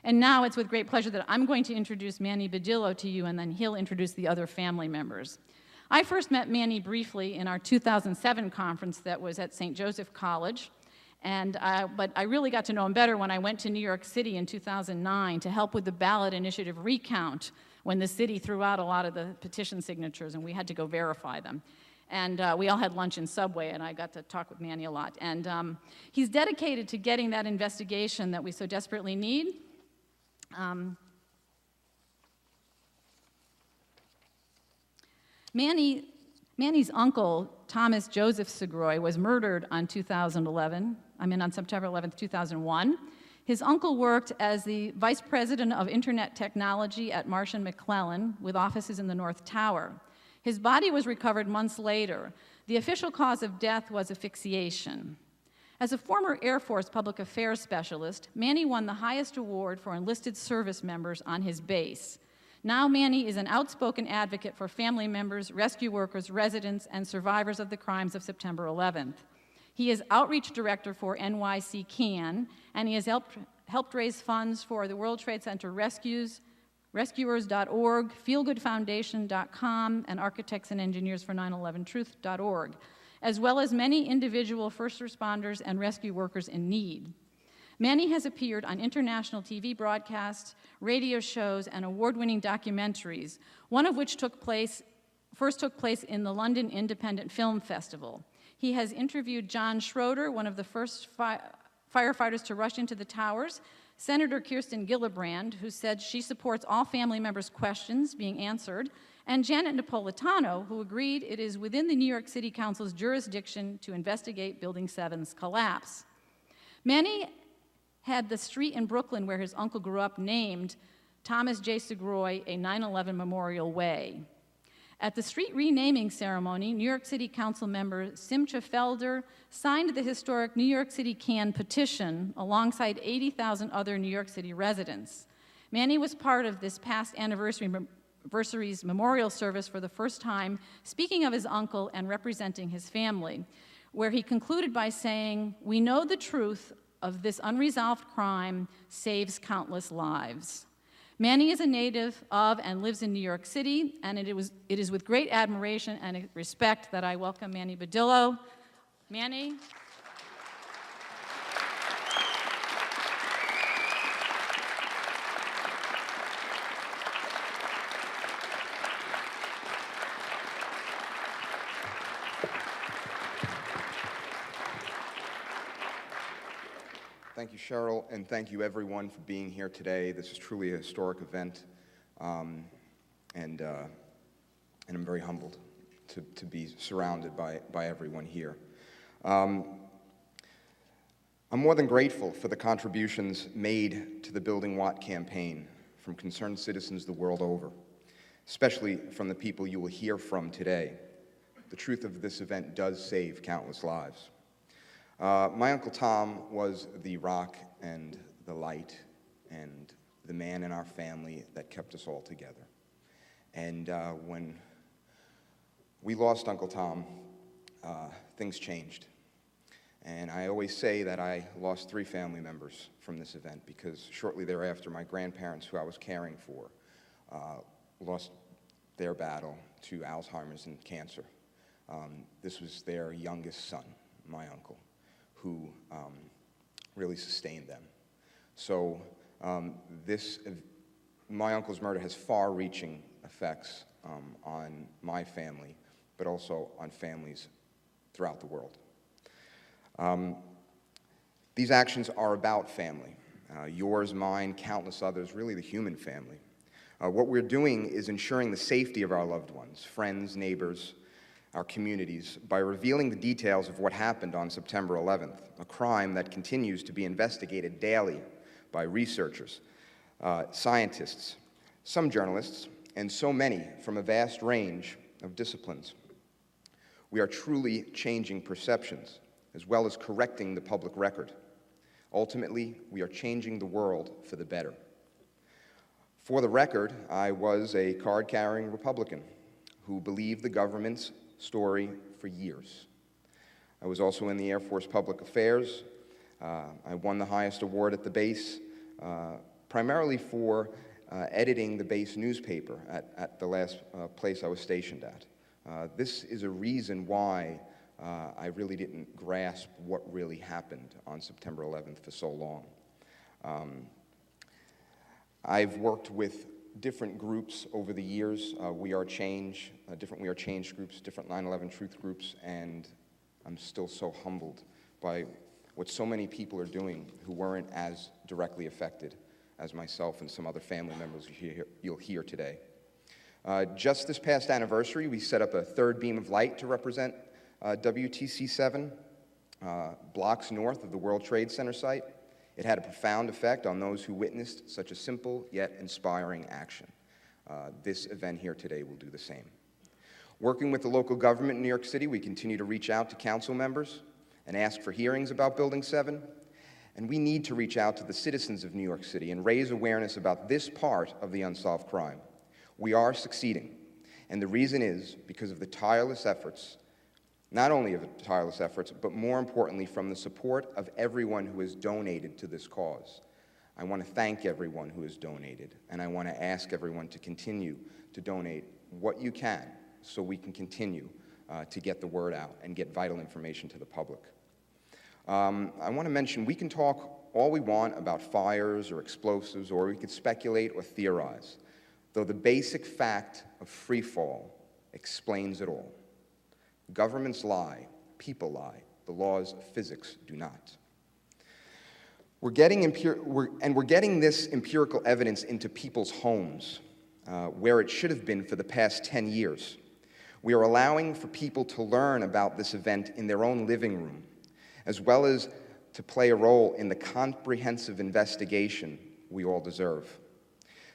And now it's with great pleasure that I'm going to introduce Manny Badillo to you, and then he'll introduce the other family members. I first met Manny briefly in our 2007 conference that was at St. Joseph College, but I really got to know him better when I went to New York City in 2009 to help with the ballot initiative recount when the city threw out a lot of the petition signatures and we had to go verify them. And we all had lunch in Subway, and I got to talk with Manny a lot. And he's dedicated to getting that investigation that we so desperately need. Manny's uncle, Thomas Joseph Sgroi, was murdered on September 11th, 2001. His uncle worked as the vice president of internet technology at Marsh McLennan with offices in the North Tower. His body was recovered months later. The official cause of death was asphyxiation. As a former Air Force public affairs specialist, Manny won the highest award for enlisted service members on his base. Now Manny is an outspoken advocate for family members, rescue workers, residents, and survivors of the crimes of September 11th. He is outreach director for NYC CAN, and he has helped raise funds for the World Trade Center Rescuers.org, feelgoodfoundation.com, and Architects and Engineers for 9/11truth.org, as well as many individual first responders and rescue workers in need. Manny has appeared on international TV broadcasts, radio shows, and award-winning documentaries, one of which first took place in the London Independent Film Festival. He has interviewed John Schroeder, one of the first firefighters to rush into the towers, Senator Kirsten Gillibrand, who said she supports all family members' questions being answered, and Janet Napolitano, who agreed it is within the New York City Council's jurisdiction to investigate Building 7's collapse. Manny had the street in Brooklyn where his uncle grew up named Thomas J. Sgroi a 9/11 Memorial Way. At the street renaming ceremony, New York City Council member Simcha Felder signed the historic New York City CAN petition alongside 80,000 other New York City residents. Manny was part of this past anniversary's memorial service for the first time, speaking of his uncle and representing his family, where he concluded by saying, "We know the truth of this unresolved crime saves countless lives." Manny is a native of and lives in New York City, and it is with great admiration and respect that I welcome Manny Badillo. Manny. Thank you, Cheryl, and thank you everyone for being here today. This is truly a historic event, and I'm very humbled to be surrounded by everyone here. I'm more than grateful for the contributions made to the Building What campaign from concerned citizens the world over, especially from the people you will hear from today. The truth of this event does save countless lives. My Uncle Tom was the rock and the light and the man in our family that kept us all together. And when we lost Uncle Tom, things changed. And I always say that I lost 3 family members from this event because shortly thereafter, my grandparents, who I was caring for, lost their battle to Alzheimer's and cancer. This was their youngest son, my uncle, who really sustained them. So my uncle's murder has far-reaching effects on my family, but also on families throughout the world. These actions are about family. Yours, mine, countless others, really the human family. What we're doing is ensuring the safety of our loved ones, friends, neighbors, our communities, by revealing the details of what happened on September 11th, a crime that continues to be investigated daily by researchers, scientists, some journalists, and so many from a vast range of disciplines. We are truly changing perceptions, as well as correcting the public record. Ultimately, we are changing the world for the better. For the record, I was a card-carrying Republican who believed the government's story for years. I was also in the Air Force Public Affairs. I won the highest award at the base, primarily for editing the base newspaper at the last place I was stationed at. This is a reason why I really didn't grasp what really happened on September 11th for so long. I've worked with different groups over the years, We Are Change, different We Are Change groups, different 9/11 Truth groups, and I'm still so humbled by what so many people are doing who weren't as directly affected as myself and some other family members you'll hear today. Just this past anniversary, we set up a third beam of light to represent WTC-7, blocks north of the World Trade Center site. It had a profound effect on those who witnessed such a simple yet inspiring action. This event here today will do the same. Working with the local government in New York City, we continue to reach out to council members and ask for hearings about Building 7. And we need to reach out to the citizens of New York City and raise awareness about this part of the unsolved crime. We are succeeding, and the reason is because of the tireless efforts, not only of the tireless efforts, but more importantly from the support of everyone who has donated to this cause. I want to thank everyone who has donated, and I want to ask everyone to continue to donate what you can so we can continue to get the word out and get vital information to the public. I want to mention, we can talk all we want about fires or explosives, or we could speculate or theorize, though the basic fact of free fall explains it all. Governments lie, people lie, the laws of physics do not. We're getting this empirical evidence into people's homes, where it should have been for the past 10 years. We are allowing for people to learn about this event in their own living room, as well as to play a role in the comprehensive investigation we all deserve.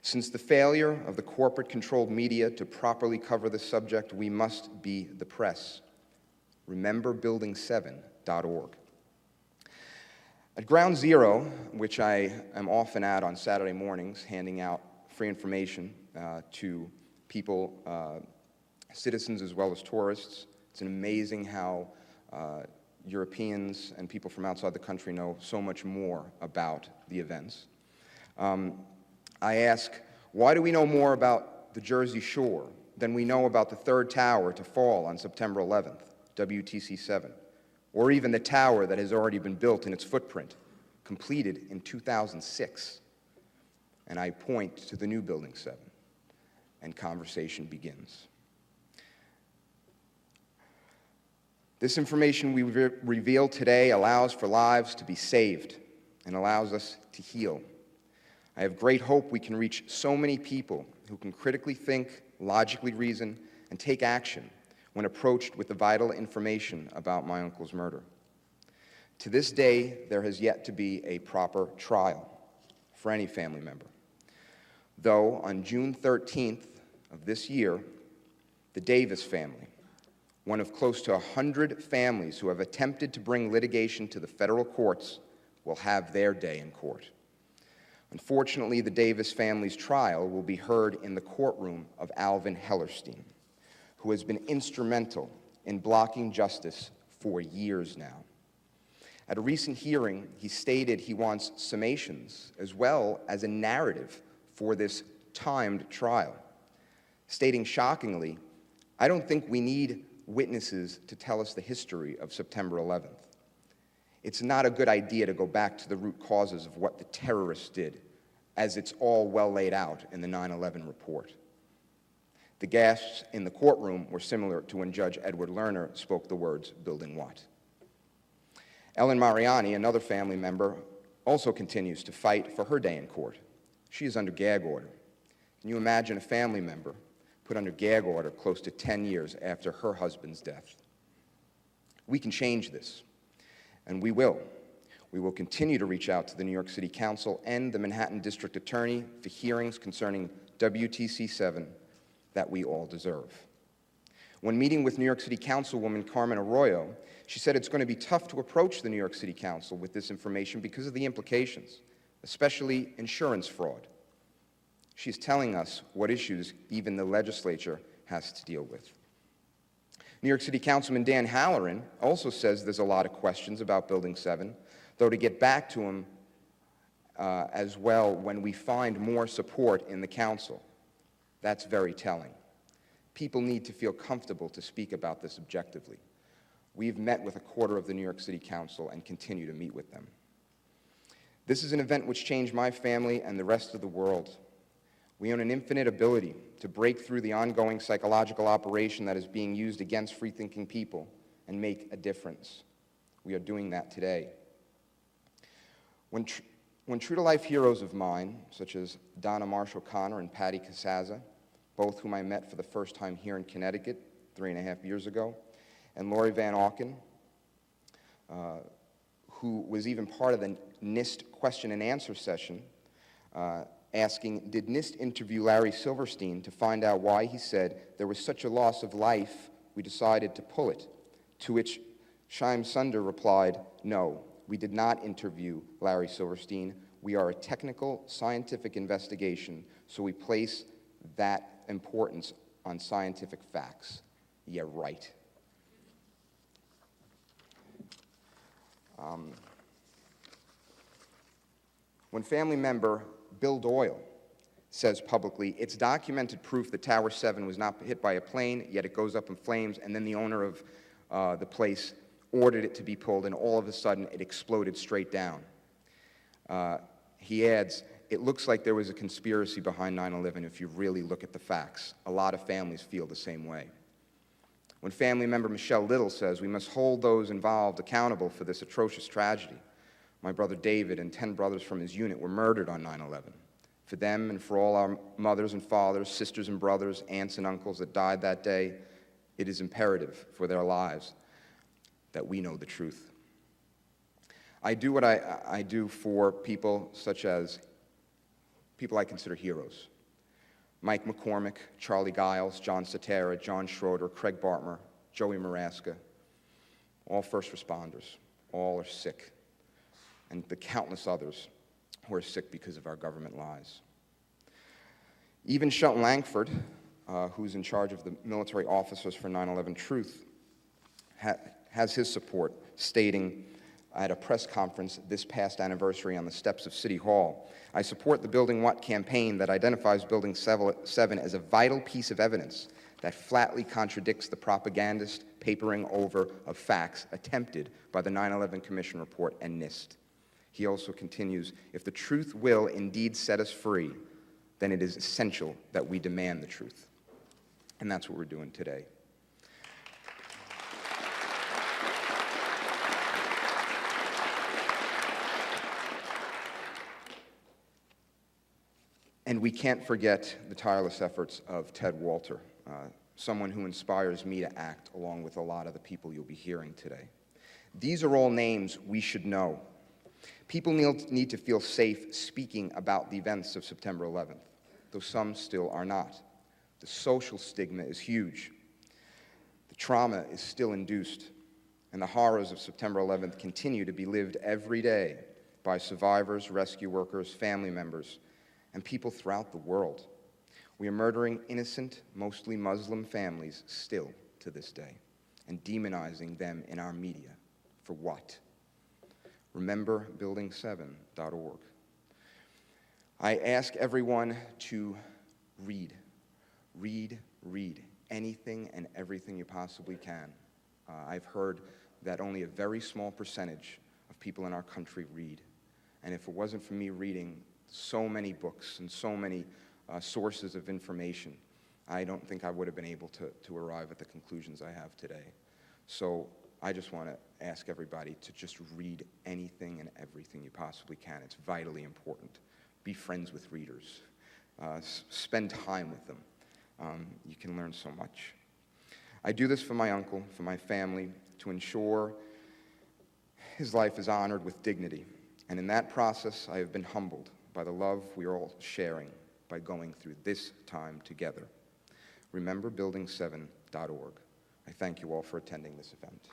Since the failure of the corporate-controlled media to properly cover the subject, we must be the press. Remember building7.org. At Ground Zero, which I am often at on Saturday mornings, handing out free information to people, citizens as well as tourists, it's amazing how Europeans and people from outside the country know so much more about the events. I ask, why do we know more about the Jersey Shore than we know about the third tower to fall on September 11th, WTC-7, or even the tower that has already been built in its footprint, completed in 2006? And I point to the new Building 7, and conversation begins. This information we reveal today allows for lives to be saved and allows us to heal. I have great hope we can reach so many people who can critically think, logically reason, and take action when approached with the vital information about my uncle's murder. To this day, there has yet to be a proper trial for any family member. Though on June 13th of this year, the Davis family, one of close to 100 families who have attempted to bring litigation to the federal courts, will have their day in court. Unfortunately, the Davis family's trial will be heard in the courtroom of Alvin Hellerstein, who has been instrumental in blocking justice for years now. At a recent hearing, he stated he wants summations as well as a narrative for this timed trial, stating shockingly, "I don't think we need witnesses to tell us the history of September 11th. It's not a good idea to go back to the root causes of what the terrorists did, as it's all well laid out in the 9/11 report." The gasps in the courtroom were similar to when Judge Edward Lerner spoke the words, "Building what?" Ellen Mariani, another family member, also continues to fight for her day in court. She is under gag order. Can you imagine a family member put under gag order close to 10 years after her husband's death? We can change this, and we will. We will continue to reach out to the New York City Council and the Manhattan District Attorney for hearings concerning WTC-7 that we all deserve. When meeting with New York City Councilwoman Carmen Arroyo, she said it's going to be tough to approach the New York City Council with this information because of the implications, especially insurance fraud. She's telling us what issues even the legislature has to deal with. New York City Councilman Dan Halloran also says there's a lot of questions about Building 7, though to get back to him, as well when we find more support in the council. That's very telling. People need to feel comfortable to speak about this objectively. We've met with a quarter of the New York City Council and continue to meet with them. This is an event which changed my family and the rest of the world. We own an infinite ability to break through the ongoing psychological operation that is being used against free-thinking people and make a difference. We are doing that today. When true-to-life heroes of mine, such as Donna Marsh O'Connor and Patty Casaza, both whom I met for the first time here in Connecticut 3.5 years ago, and Lori Van Auken, who was even part of the NIST question and answer session, asking, did NIST interview Larry Silverstein to find out why he said there was such a loss of life, we decided to pull it? To which Shyam Sunder replied, no, we did not interview Larry Silverstein. We are a technical, scientific investigation, so we place that importance on scientific facts. Yeah, right. When family member Bill Doyle says publicly, it's documented proof that Tower 7 was not hit by a plane, yet it goes up in flames, and then the owner of the place ordered it to be pulled, and all of a sudden it exploded straight down. He adds, it looks like there was a conspiracy behind 9/11 if you really look at the facts. A lot of families feel the same way. When family member Michelle Little says, we must hold those involved accountable for this atrocious tragedy. My brother David and 10 brothers from his unit were murdered on 9/11. For them and for all our mothers and fathers, sisters and brothers, aunts and uncles that died that day, it is imperative for their lives that we know the truth. I do what I do for people such as people I consider heroes. Mike McCormick, Charlie Giles, John Satara, John Schroeder, Craig Bartmer, Joey Maraska, all first responders, all are sick, and the countless others who are sick because of our government lies. Even Shelton Langford, who's in charge of the military officers for 9/11 Truth, has his support, stating at a press conference this past anniversary on the steps of City Hall, I support the Building What campaign that identifies Building 7 as a vital piece of evidence that flatly contradicts the propagandist papering over of facts attempted by the 9/11 Commission report and NIST. He also continues, if the truth will indeed set us free, then it is essential that we demand the truth. And that's what we're doing today. And we can't forget the tireless efforts of Ted Walter, someone who inspires me to act along with a lot of the people you'll be hearing today. These are all names we should know. People need to feel safe speaking about the events of September 11th, though some still are not. The social stigma is huge. The trauma is still induced, and the horrors of September 11th continue to be lived every day by survivors, rescue workers, family members, and people throughout the world. We are murdering innocent, mostly Muslim families still to this day, and demonizing them in our media. For what? Remember building7.org. I ask everyone to read anything and everything you possibly can. I've heard that only a very small percentage of people in our country read. And if it wasn't for me reading so many books and so many sources of information, I don't think I would have been able to arrive at the conclusions I have today. So I just want to ask everybody to just read anything and everything you possibly can. It's vitally important. Be friends with readers. Spend time with them. You can learn so much. I do this for my uncle, for my family, to ensure his life is honored with dignity. And in that process, I have been humbled by the love we are all sharing by going through this time together. Remember building7.org. I thank you all for attending this event.